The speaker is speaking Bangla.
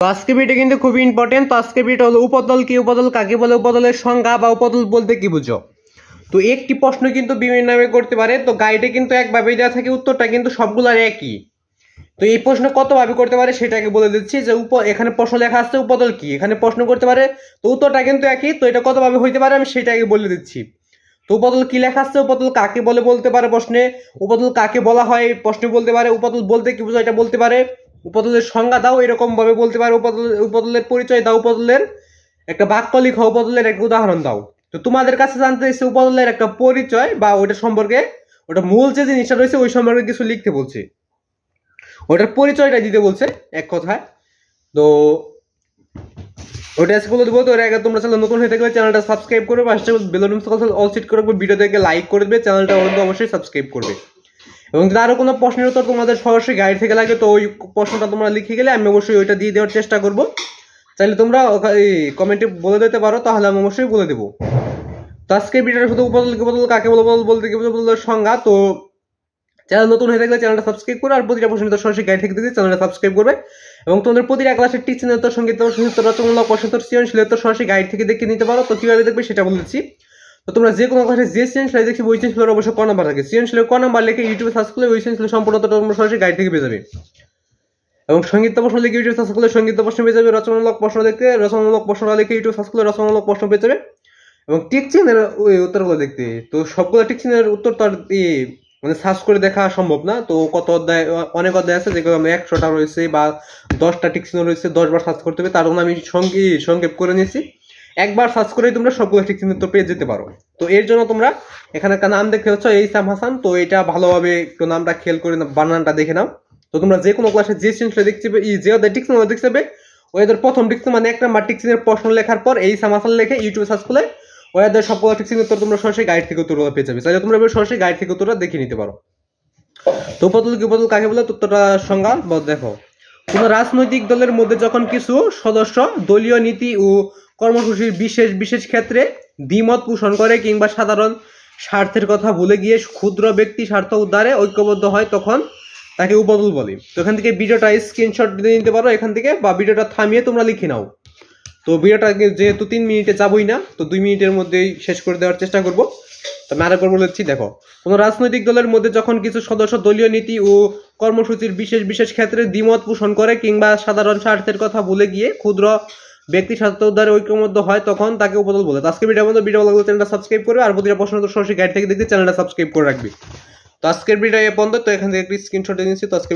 তো আজকে ভিডিও কিন্তু খুবই ইম্পর্টেন্ট। তো আজকে ভিডিও হলো উপদল কি, উপদল কাকে বলে, উপদলের সংজ্ঞা বা উপদল বলতে কি বুঝো। তো একটি প্রশ্ন কিন্তু বিভিন্ন নামে করতে পারে। তো গাইডে কিন্তু একভাবেই দেওয়া থাকে, উত্তরটা কিন্তু সবগুলার একই। তো এই প্রশ্ন কতভাবে করতে পারে সেটাকে বলে দিচ্ছি যে এখানে প্রশ্ন লেখা আছে উপদল কি, এখানে প্রশ্ন করতে পারে, তো উত্তরটা কিন্তু একই। তো এটা কতভাবে হইতে পারে আমি সেটাকে বলে দিচ্ছি। তো উপদল কি লেখা আছে, উপদল কাকে বলে বলতে পারে প্রশ্নে, উপদল কাকে বলা হয় প্রশ্নে বলতে পারে, উপদল বলতে কি বোঝায় এটা বলতে পারে, উপদলের সংজ্ঞা দাও এরকম ভাবে বলতে পারে, উপদলের পরিচয় দাও, উপদলের একটা বাক্য লিখো, উপদলের একটা উদাহরণ দাও। তো তোমাদের কাছে জানতে চাইছে উপদলের একটা পরিচয় বা ওইটা সম্পর্কে, ওটা মূল যে জিনিসটা রয়েছে ওই সম্পর্কে কিছু লিখতে বলছে, ওটার পরিচয়টা দিতে বলছে এক কথায়। তো ওটা আজকে বলে দেবো। তো এর আগে তোমরা চ্যানেল নতুন হয়ে থাকলে চ্যানেলটা সাবস্ক্রাইব করবে, পাশে বেল আইকন অল সেট করে রাখবে, ভিডিও দেখে লাইক করে দেবে, চ্যানেলটা অবশ্যই সাবস্ক্রাইব করবে। এবং যদি আরো কোনো প্রশ্নের উত্তর তোমাদের সরাসরি গাইড থেকে লাগে তো ওই প্রশ্নটা তোমরা লিখে গেলে আমি অবশ্যই ওইটা দিয়ে দেওয়ার চেষ্টা করব। চাইলে তোমরা কমেন্টে বলে দিতে পারো, তাহলে আমি অবশ্যই বলে দেবো। তো আজকে ভিডিওটা শুধু উপদল কাকে বলে, বলতে কি বলতে সংজ্ঞা। তো চ্যানেল নতুন হয়ে থাকলে চ্যানেলটা সাবস্ক্রাইব করে আর প্রতিটা প্রশ্ন সরাসরি গাইড থেকে দিতে চ্যানেলটা সাবস্ক্রাইব করবে। এবং তোমাদের প্রতিটা ক্লাসের টিচিং উত্তর, সঙ্গীত উত্তর, রচনামূলক প্রশ্ন উত্তর, সৃজনশীল উত্তর সরাসরি গাইড থেকে দেখে নিতে পারো। তো কিভাবে দেখবে সেটা বলেছি। তো তোমরা যে কোনো ক্লাসে যে সৃজনশীল দেখি ওই সৃজনশীলের অবশ্যই ক নাম্বার থাকে, সৃজনশীলের ক নাম্বার লিখে ইউটিউবে সার্চ করলে ওই সৃজনশীল সম্পূর্ণ তোমরা সরাসরি গাইড থেকে পেয়ে যাবে। এবং সঙ্গীত প্রশ্ন লিখে ইউটিউবে সার্চ করলে সঙ্গীত প্রশ্ন পেয়ে যাবে, রচনামূলক প্রশ্ন দেখতে রচনামূলক প্রশ্ন লিখে ইউটিউবে সার্চ করলে রচনামূলক প্রশ্ন পেয়ে যাবে। এবং টিচিংয়ের ওই উত্তরগুলো দেখতে, তো সবগুলো টিচিংয়ের উত্তর তো আর মানে সার্চ করে দেখা সম্ভব না। তো কত অধ্যায়, অনেক অধ্যায় আছে যেগুলো আমি 100টা রয়েছে বা 10টা টিচিং রয়েছে, 10 বার সার্চ করতে হবে, তার জন্য আমি সংক্ষেপ করে নিয়েছি। একবার সার্চ করেই তোমরা সবগুলো টিচিং উত্তর পেয়ে যেতে পারো। তো এর জন্য তোমরা এখানে একটা নাম দেখতে হচ্ছে এইসাম হাসান। তো এটা ভালোভাবে একটু নামটা খেয়াল করে বানানটা দেখে নাও। তো তোমরা যে কোনো ক্লাসে যে সিনটা দেখতে পাবে, যে অধ্যায় টিচিং দেখতে পাবে ওদের প্রথম টিচিং মানে 1 নাম্বার টিচিং এর প্রশ্ন লেখার পর এইসাম হাসান লিখে ইউটিউবে সার্চ করলে ওদের সবগুলো টিচিং উত্তর তোমরা সরাসরি গাইড থেকে উত্তর পেয়ে যাবে। তাহলে তোমরা সরাসরি গাইড থেকে উত্তরটা দেখে নিতে পারো। তো উপদল কি, উপদল কাকে বলে, উত্তরটা সংজ্ঞা দেখো। কোন রাজনৈতিক দলের মধ্যে যখন কিছু সদস্য দলীয় নীতি ও কর্মসূচির বিশেষ ক্ষেত্রে দ্বিমত পোষণ করে কিংবা সাধারণ স্বার্থের কথা ভুলে গিয়ে ক্ষুদ্র ব্যক্তি স্বার্থ উদ্ধারে ঐক্যবদ্ধ হয় তখন তাকে উপদল বলে। তো এখান থেকে ভিডিওটা স্ক্রিনশট দিয়ে নিতে পারো এখান থেকে, বা ভিডিওটা থামিয়ে তোমরা লিখে নাও। তো ভিডিওটা যেহেতু 3 মিনিটে যাবই না, তো 2 মিনিটের মধ্যেই শেষ করে দেওয়ার চেষ্টা করবো। তো আমি আরেকবার বলেছি, দেখো কোন রাজনৈতিক দলের মধ্যে যখন কিছু সদস্য দলীয় নীতি ও কর্মসূচির বিশেষ ক্ষেত্রে দ্বিমত পোষণ করে কিংবা সাধারণ স্বার্থের কথা ভুলে গিয়ে ক্ষুদ্র ব্যক্তি স্বার্থ উদ্ধারে ঐক্যবদ্ধ হয় তখন তাকে উপদল বলে। আজকে ভিডিও লাগলে চ্যানেলটা সাবস্ক্রাইব করবে আর প্রতিটা প্রশ্ন সরাসরি গাইড থেকে দেখতে চ্যানেলটা সাবস্ক্রাইব করে রাখবে। তো আজকের ভিডিও এ পর্যন্ত। তো এখান থেকে একটি স্ক্রিনশট নিয়েছি। তো আজকে